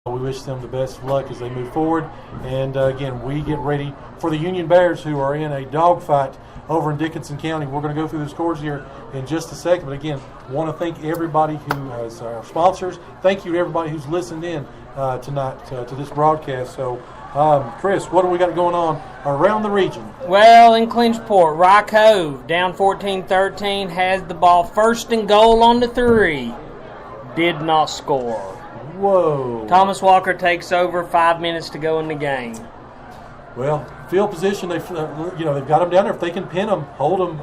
We wish them the best of luck as they move forward. And again, we get ready for the Union Bears, who are in a dogfight over in Dickinson County. We're going to go through the scores here in just a second. But again, want to thank everybody who is our sponsors. Thank you to everybody who's listened in tonight to this broadcast. So, Chris, what do we got going on around the region? Well, in Clinchport, Rye Cove down 14-13, has the ball, first and goal on the 3. Did not score. Whoa. Thomas Walker takes over, 5 minutes to go in the game. Well, field position, they've got them down there. If they can pin them, hold them,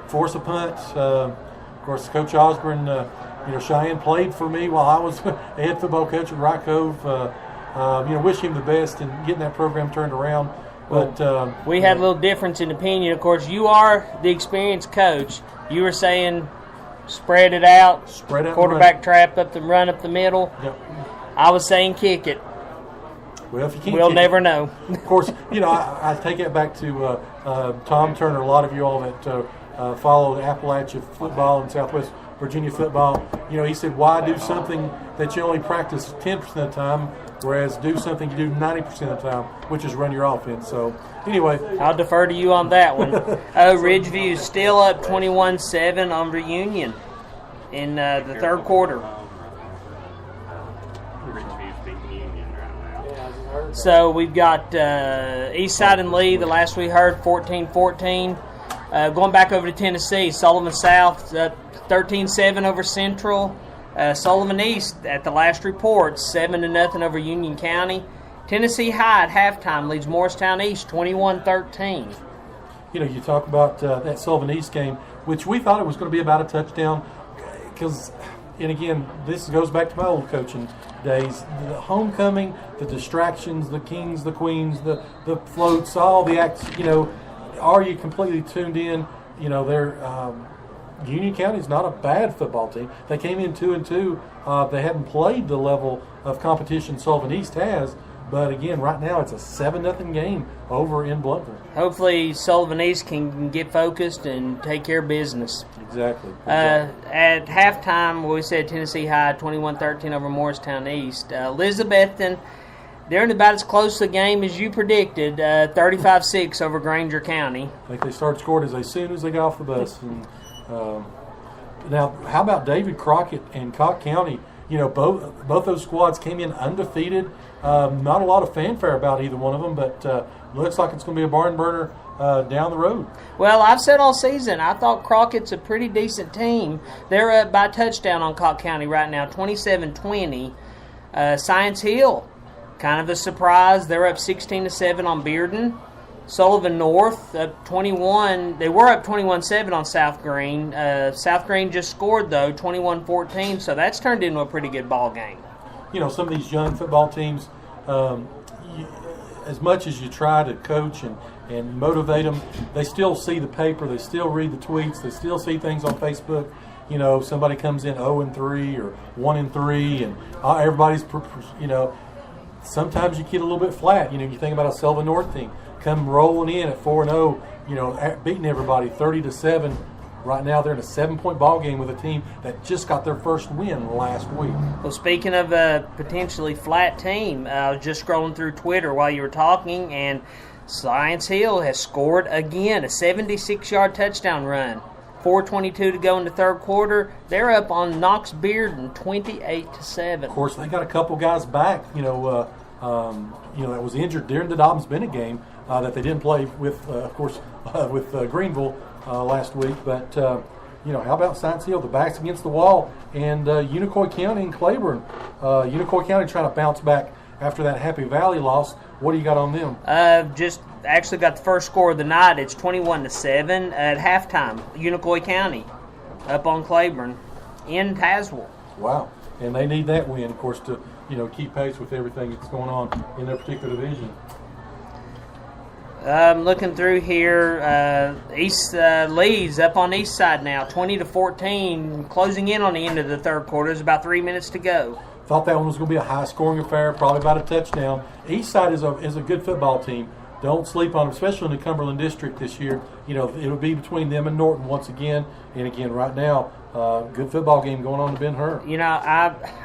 force a punt. Of course, Coach Osborne, Cheyenne played for me while I was a head football coach at Rye Cove. Wish him the best in getting that program turned around. But we had a little difference in opinion. Of course, you are the experienced coach. You were saying spread it out, quarterback trap up the run up the middle. Yep. I was saying kick it. Well, if you can't, we'll never know. Of course, I take it back to Tom Turner. A lot of you all that follow the Appalachia football and Southwest Virginia football. He said, "Why do something that you only practice 10% of the time, whereas do something you do 90% of the time, which is run your offense." So, anyway, I'll defer to you on that one. Ridgeview still up 21-7 on Union in the third quarter. So we've got Eastside and Lee, the last we heard, 14-14. Going back over to Tennessee, Sullivan South 13-7 over Central. Sullivan East, at the last report, 7-0 over Union County. Tennessee High at halftime leads Morristown East 21-13. You talk about that Sullivan East game, which we thought it was going to be about a touchdown, because, and again, this goes back to my old coaching days. The homecoming, the distractions, the kings, the queens, the floats, all the acts. Are you completely tuned in? They're Union County is not a bad football team. They came in 2-2. They hadn't played the level of competition Sullivan East has, but again, right now it's a 7-0 game over in Blountville. Hopefully, Sullivan East can get focused and take care of business. Exactly. At halftime, we said Tennessee High 21-13 over Morristown East. Elizabethton, they're in about as close a game as you predicted, 35-6 over Granger County. I think they started scoring as soon as they got off the bus. And now, how about David Crockett and Cocke County? Both those squads came in undefeated. Not a lot of fanfare about either one of them, but looks like it's going to be a barn burner down the road. Well, I've said all season, I thought Crockett's a pretty decent team. They're up by a touchdown on Cocke County right now, 27-20. Science Hill, kind of a surprise. They're up 16-7 on Bearden. Sullivan North up 21. They were up 21-7 on South Green. South Green just scored, though, 21-14, so that's turned into a pretty good ball game. Some of these young football teams, as much as you try to coach and motivate them, they still see the paper, they still read the tweets, they still see things on Facebook. Somebody comes in 0-3 or 1-3, and everybody's, sometimes you get a little bit flat. You think about a Sullivan North team come rolling in at 4-0, beating everybody 30-7. Right now, they're in a 7-point ball game with a team that just got their first win last week. Well, speaking of a potentially flat team, I was just scrolling through Twitter while you were talking, and Science Hill has scored again, a 76-yard touchdown run. 4:22 to go in the third quarter. They're up on Knox Bearden, 28-7. Of course, they got a couple guys back. That was injured during the Dobbins-Bennett game that they didn't play with, of course, with Greenville last week. But how about Science Hill? The back's against the wall, and Unicoi County and Claiborne. Unicoi County trying to bounce back after that Happy Valley loss. What do you got on them? Just actually got the first score of the night. It's 21-7 at halftime. Unicoi County up on Claiborne in Tazewell. Wow, and they need that win, of course, to keep pace with everything that's going on in their particular division. Looking through here, East leads up on East Side now, 20-14, closing in on the end of the third quarter. There's about 3 minutes to go. Thought that one was going to be a high-scoring affair, probably about a touchdown. East Side is a good football team. don't sleep on them, especially in the Cumberland District this year. It'll be between them and Norton once again. And again, right now, good football game going on to Ben-Hur.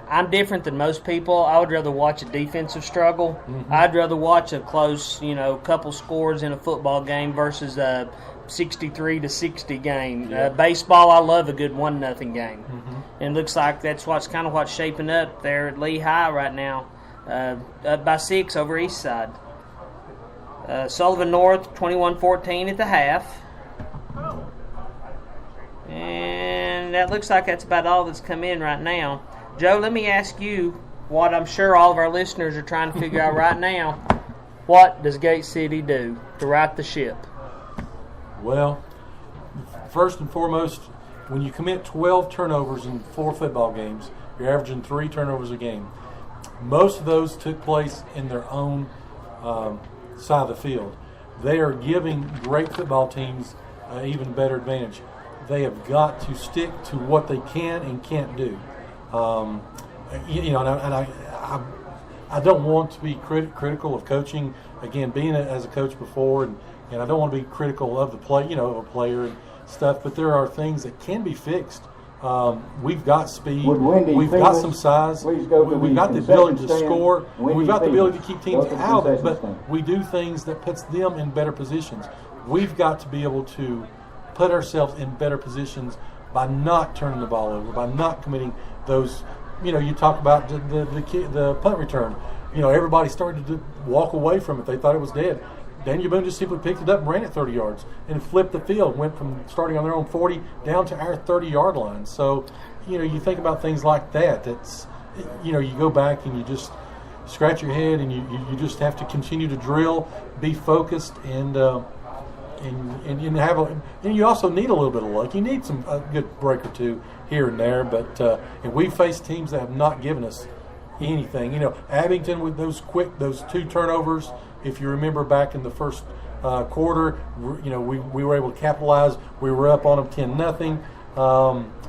I'm different than most people. I would rather watch a defensive struggle. Mm-hmm. I'd rather watch a close, couple scores in a football game versus a 63-60 game. Yeah. Baseball, I love a good 1-0 game. Mm-hmm. And it looks like that's what's shaping up there at Lehigh right now. Up by 6 over East Side. Sullivan North 21-14 at the half. And that looks like that's about all that's come in right now. Joe, let me ask you what I'm sure all of our listeners are trying to figure out right now. What does Gate City do to right the ship? Well, first and foremost, when you commit 12 turnovers in 4 football games, you're averaging 3 turnovers a game. Most of those took place in their own side of the field. They are giving great football teams an even better advantage. They have got to stick to what they can and can't do. I don't want to be critical of coaching. Again, being as a coach before, and I don't want to be critical of the play, of a player and stuff. But there are things that can be fixed. We've got speed. We've got some size. We've got the ability to score. We've got the ability to keep teams out. But we do things that puts them in better positions. We've got to be able to put ourselves in better positions by not turning the ball over, by not committing those. You talk about the punt return. Everybody started to walk away from it. They thought it was dead. Daniel Boone just simply picked it up and ran it 30 yards and flipped the field, went from starting on their own 40 down to our 30-yard line. So, you think about things like that. That's, you go back and you just scratch your head and you just have to continue to drill, be focused, and have and you also need a little bit of luck. You need a good break or two here and there, but and we faced teams that have not given us anything. Abington with those 2 turnovers. If you remember back in the first quarter, we were able to capitalize. We were up on them 10-0,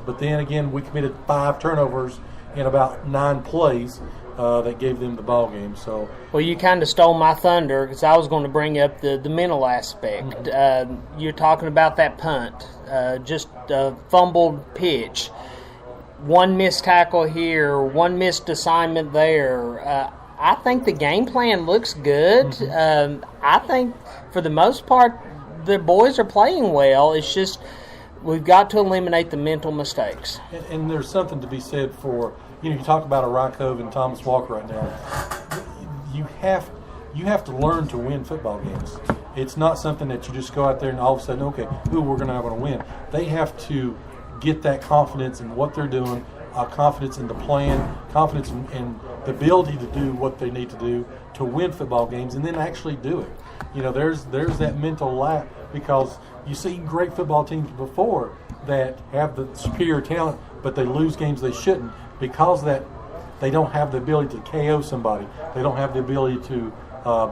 but then again we committed 5 turnovers in about 9 plays. That gave them the ball game. So, well, you kind of stole my thunder because I was going to bring up the mental aspect. Mm-hmm. You're talking about that punt, just a fumbled pitch, 1 missed tackle here, 1 missed assignment there. I think the game plan looks good. Mm-hmm. I think for the most part the boys are playing well. It's just we've got to eliminate the mental mistakes. And there's something to be said for. You talk about Rykov and Thomas Walker right now. You have to learn to win football games. It's not something that you just go out there and all of a sudden, okay, we're going to win. They have to get that confidence in what they're doing, confidence in the plan, confidence in the ability to do what they need to do to win football games, and then actually do it. There's that mental lack because you see great football teams before that have the superior talent, but they lose games they shouldn't. Because that they don't have the ability to KO somebody, they don't have the ability to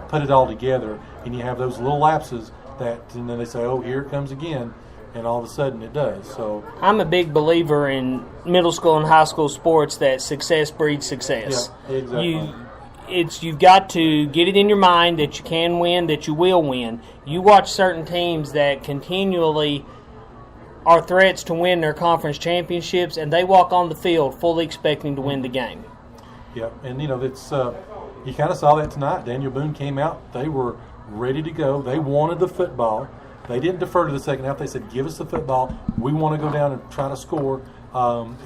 put it all together, and you have those little lapses and then they say, "Oh, here it comes again," and all of a sudden it does. So I'm a big believer in middle school and high school sports that success breeds success. Yeah, exactly. You've got to get it in your mind that you can win, that you will win. You watch certain teams that continually are threats to win their conference championships, and they walk on the field fully expecting to win the game. Yeah, and that's you kind of saw that tonight. Daniel Boone came out; they were ready to go. They wanted the football. They didn't defer to the second half. They said, "Give us the football. We want to go down and try to score." Of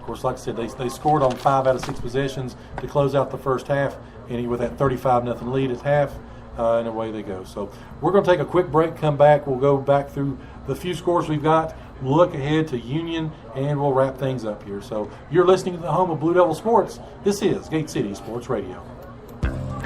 course, like I said, they scored on 5 out of 6 possessions to close out the first half, and with that 35-0 lead at half. And away they go. So we're going to take a quick break, come back. We'll go back through the few scores we've got, look ahead to Union, and we'll wrap things up here. So you're listening to the home of Blue Devil Sports. This is Gate City Sports Radio.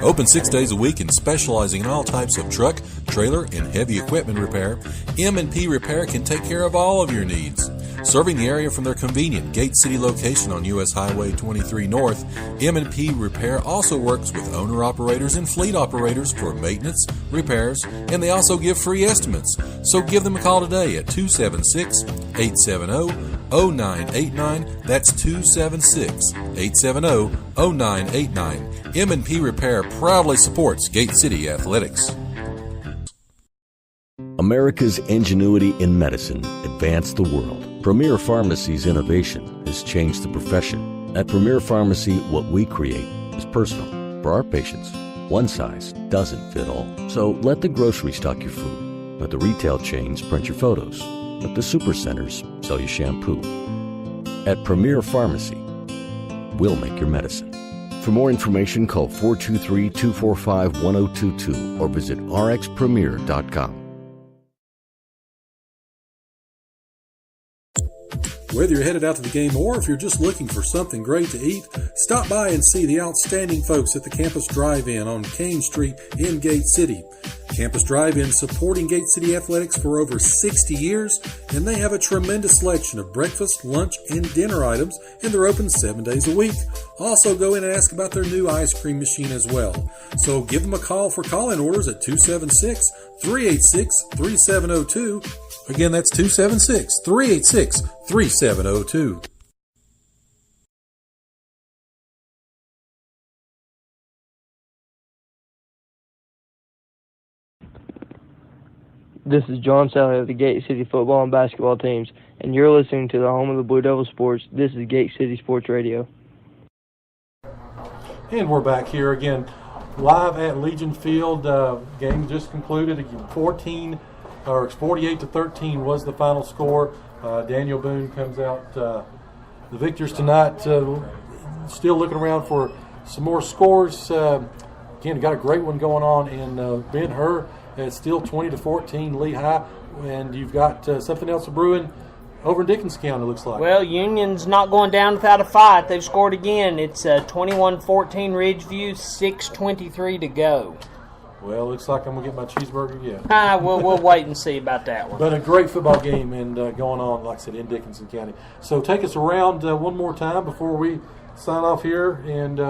Open 6 days a week and specializing in all types of truck, trailer, and heavy equipment repair, M&P Repair can take care of all of your needs. Serving the area from their convenient Gate City location on U.S. Highway 23 North, M&P Repair also works with owner-operators and fleet operators for maintenance, repairs, and they also give free estimates. So give them a call today at 276-870-0500 870-0989. That's 276-870-0989. M&P Repair proudly supports Gate City Athletics. America's ingenuity in medicine advanced the world. Premier Pharmacy's innovation has changed the profession. At Premier Pharmacy, what we create is personal. For our patients, one size doesn't fit all. So let the grocery stock your food. Let the retail chains print your photos. Let the supercenters sell you shampoo. At Premier Pharmacy, we'll make your medicine. For more information, call 423-245-1022 or visit rxpremier.com. Whether you're headed out to the game or if you're just looking for something great to eat, stop by and see the outstanding folks at the Campus Drive-In on Kane Street in Gate City. Campus Drive-In supporting Gate City Athletics for over 60 years, and they have a tremendous selection of breakfast, lunch, and dinner items, and they're open 7 days a week. Also go in and ask about their new ice cream machine as well. So give them a call for call-in orders at 276-386-3702. Again, that's 276-386-3702. This is John Sally of the Gate City football and basketball teams, and you're listening to the home of the Blue Devil Sports. This is Gate City Sports Radio. And we're back here again, live at Legion Field. Game just concluded. 48-13 was the final score. Daniel Boone comes out the victors tonight. Still looking around for some more scores. Again, got a great one going on in Ben-Hur. It's still 20-14 Lehigh, and you've got something else brewing over in Dickens County, it looks like. Well, Union's not going down without a fight. They've scored again. It's 21-14 Ridgeview, 6:23 to go. Well, looks like I'm going to get my cheeseburger again. We'll wait and see about that one. But a great football game and going on, like I said, in Dickinson County. So take us around one more time before we sign off here and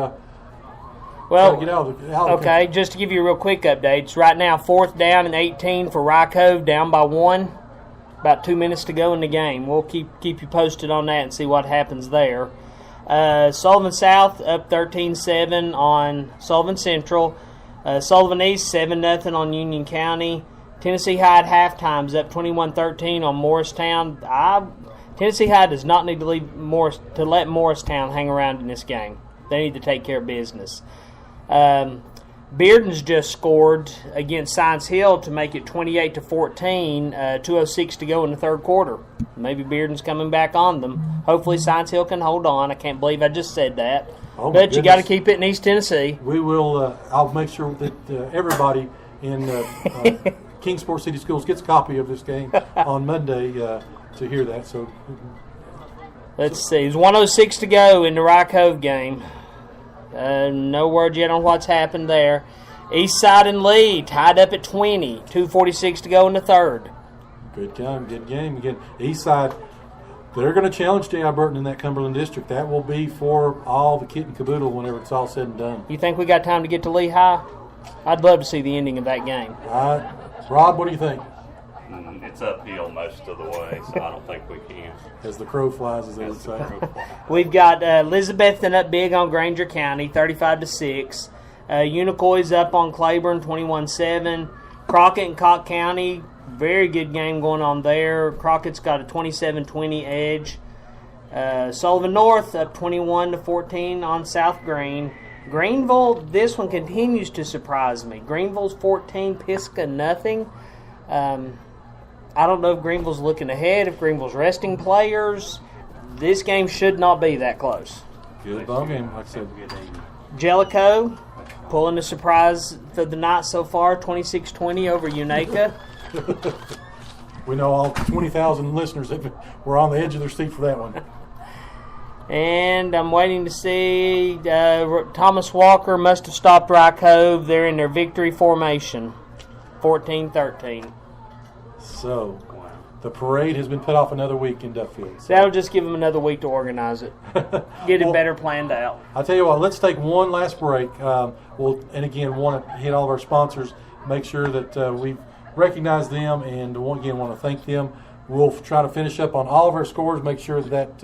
get out of the okay, just to give you a real quick update. It's right now 4th down and 18 for Rye Cove, down by 1. About 2 minutes to go in the game. We'll keep you posted on that and see what happens there. Sullivan South up 13-7 on Sullivan Central. Sullivan East 7-0 on Union County. Tennessee High at halftime's up 21-13 on Morristown. Tennessee High does not need to let Morristown hang around in this game. They need to take care of business. Bearden's just scored against Science Hill to make it 28-14. 2:06 to go in the third quarter. Maybe Bearden's coming back on them. Hopefully Science Hill can hold on. I can't believe I just said that. Oh, but you got to keep it in East Tennessee. We will. I'll make sure that everybody in Kingsport City Schools gets a copy of this game on Monday to hear that. So let's see. It's 1:06 to go in the Rye Cove game. No word yet on what's happened there. East Side and Lee tied up at 20. 2:46 to go in the third. Good game. Again, East Side, they're going to challenge J.I. Burton in that Cumberland district. That will be for all the kit and caboodle whenever it's all said and done. You think we got time to get to Lehigh? I'd love to see the ending of that game. Rob, what do you think? It's uphill most of the way, so I don't think we can. As the crow flies, as they would say. We've got Elizabethton up big on Granger County, 35-6. Unicoi up on Claiborne, 21-7. Crockett and Cocke County, very good game going on there. Crockett's got a 27-20 edge. Sullivan North up 21-14 on South Green. Greenville, this one continues to surprise me. Greenville's 14, Pisgah nothing. I don't know if Greenville's looking ahead, if Greenville's resting players. This game should not be that close. Good ball game, like I said. Jellicoe pulling the surprise for the night so far, 26-20 over Unaka. We know all 20,000 listeners that were on the edge of their seat for that one. And I'm waiting to see Thomas Walker must have stopped Rye Cove. They're in their victory formation, 14-13. So, the parade has been put off another week in Duffield. So. That'll just give them another week to organize it. Get it better planned out. I'll tell you what, let's take one last break. And again, want to hit all of our sponsors, make sure that we recognize them, and again, want to thank them We'll try to finish up on all of our scores, make sure that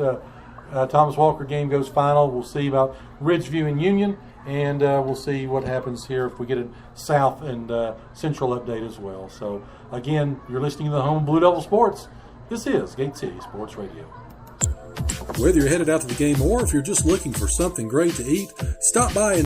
Thomas Walker game goes final. We'll see about Ridgeview and Union, and we'll see what happens here if we get a South and Central update as well. So, again, you're listening to the home of Blue Devil Sports. This is Gate City Sports Radio. Whether you're headed out to the game or if you're just looking for something great to eat, stop by and